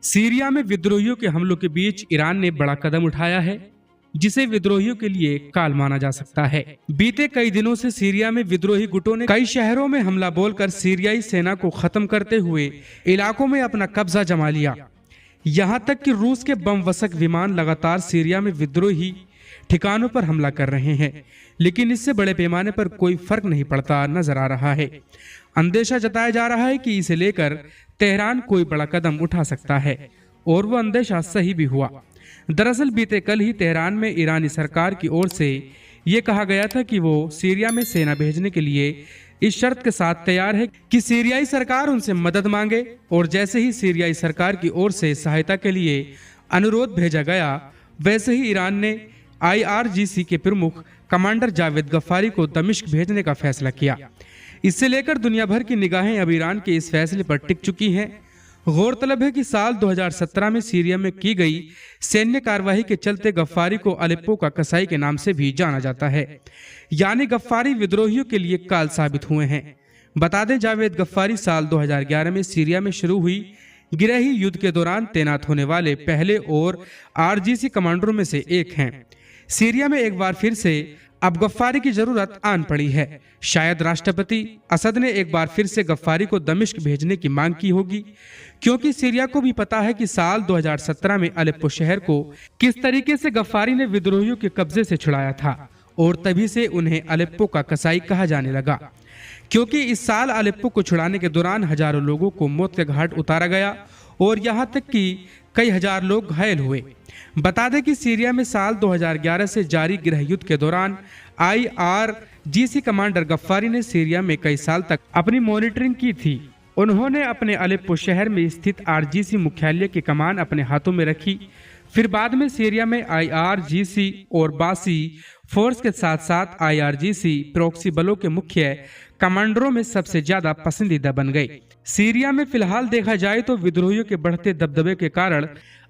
Syria में विद्रोहियों के हमलों के बीच ईरान ने बड़ा कदम उठाया है, जिसे विद्रोहियों के लिए काल माना जा सकता है। बीते कई दिनों से सीरिया में विद्रोही गुटों ने कई शहरों में हमला बोलकर सीरियाई सेना को खत्म करते हुए इलाकों में अपना कब्जा जमा लिया। यहाँ तक कि रूस के बम वसक विमान लगातार सीरिया में विद्रोही ठिकानों पर हमला कर रहे हैं, लेकिन इससे बड़े पैमाने पर कोई फर्क नहीं पड़ता नजर आ रहा है। अंदेशा जताया जा रहा है कि इसे लेकर तेहरान कोई बड़ा कदम उठा सकता है, और वो अंदेशा सही भी हुआ। दरअसल बीते कल ही तेहरान में ईरानी सरकार की ओर से ये कहा गया था कि वो सीरिया में सेना भेजने के लिए इस शर्त के साथ तैयार है कि सीरियाई सरकार उनसे मदद मांगे, और जैसे ही सीरियाई सरकार की ओर से सहायता के लिए अनुरोध भेजा गया, वैसे ही ईरान ने IRGC के प्रमुख कमांडर जावेद गफ्फारी को दमिश्क भेजने का फैसला किया। इससे लेकर दुनिया भर की निगाहें अब ईरान के इस फैसले पर टिक चुकी हैं। गौरतलब है कि साल 2017 में सीरिया में की गई सैन्य कार्रवाई के चलते गफ्फारी को अलेप्पो का कसाई के नाम से भी जाना जाता है, यानी गफ्फारी विद्रोहियों के लिए काल साबित हुए हैं। बता दें, जावेद गफ्फारी साल 2011 में सीरिया में शुरू हुई गिरही युद्ध के दौरान तैनात होने वाले पहले और RGC कमांडरों में से एक हैं। सीरिया में एक बार फिर से अब गफ्फारी की जरूरत आन पड़ी है। शायद राष्ट्रपति असद ने एक बार फिर से गफ्फारी को दमिश्क भेजने की मांग की होगी, क्योंकि सीरिया को भी पता है कि साल 2017 में अलेप्पो शहर को किस तरीके से गफ्फारी ने विद्रोहियों के कब्जे से छुड़ाया था, और तभी से उन्हें अलेप्पो का कसाई कहा जाने लगा। क्योंकि इस साल अलेप्पो को छुड़ाने के दौरान हजारों लोगों को मौत के घाट उतारा गया, और यहाँ तक कि कई हजार लोग घायल हुए। बता दें कि सीरिया में साल 2011 से जारी गृह युद्ध के दौरान IRGC कमांडर गफ्फारी ने सीरिया में कई साल तक अपनी मॉनिटरिंग की थी। उन्होंने अपने अलेप्पो शहर में स्थित RGC मुख्यालय की कमान अपने हाथों में रखी। फिर बाद में सीरिया में IRGC और बासी फोर्स के साथ साथ IRGC प्रॉक्सी बलों के मुख्य कमांडरों में सबसे ज्यादा पसंदीदा बन गए। सीरिया में फिलहाल देखा जाए तो विद्रोहियों के बढ़ते दबदबे के कारण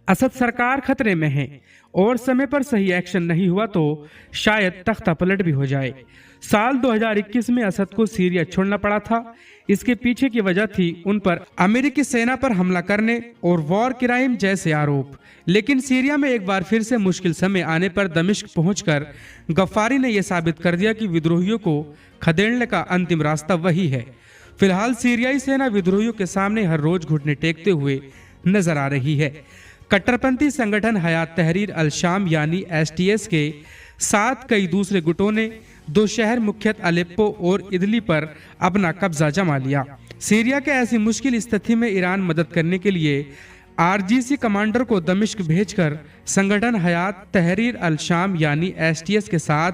असद सरकार खतरे में है, और समय पर सही एक्शन नहीं हुआ तो शायद तख्ता पलट भी हो जाए। साल 2021 में असद को सीरिया छोड़ना पड़ा था। इसके पीछे की वजह थी उन पर अमेरिकी सेना पर हमला करने और वॉर क्राइम जैसे आरोप। लेकिन सीरिया में एक बार फिर से मुश्किल समय आने पर दमिश्क पहुंचकर गफ्फारी ने यह साबित कर दिया कि विद्रोहियों को खदेड़ने का अंतिम रास्ता वही है। फिलहाल सीरियाई सेना विद्रोहियों के सामने हर रोज घुटने टेकते हुए नजर आ रही है। कट्टरपंथी संगठन हयात तहरीर अल शाम यानी STS के साथ कई दूसरे गुटों ने दो शहर मुख्यतः अलेप्पो और इदली पर अपना कब्जा जमा लिया। सीरिया के ऐसी मुश्किल स्थिति में ईरान मदद करने के लिए RGC कमांडर को दमिश्क भेजकर संगठन हयात तहरीर अल शाम यानी STS के साथ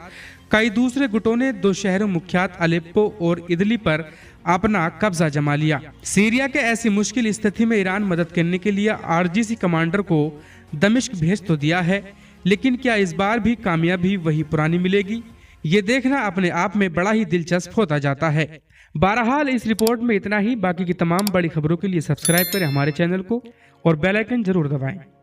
कई दूसरे गुटों ने दो शहरों मुख्यतः अलेप्पो और इदली पर अपना कब्जा जमा लिया। सीरिया के ऐसी मुश्किल स्थिति में ईरान मदद करने के लिए RGC कमांडर को दमिश्क भेज तो दिया है, लेकिन क्या इस बार भी कामयाबी वही पुरानी मिलेगी? ये देखना अपने आप में बड़ा ही दिलचस्प होता जाता है। बहरहाल इस रिपोर्ट में इतना ही। बाकी की तमाम बड़ी खबरों के लिए सब्सक्राइब करें हमारे चैनल को और बेल आइकन जरूर दबाएं।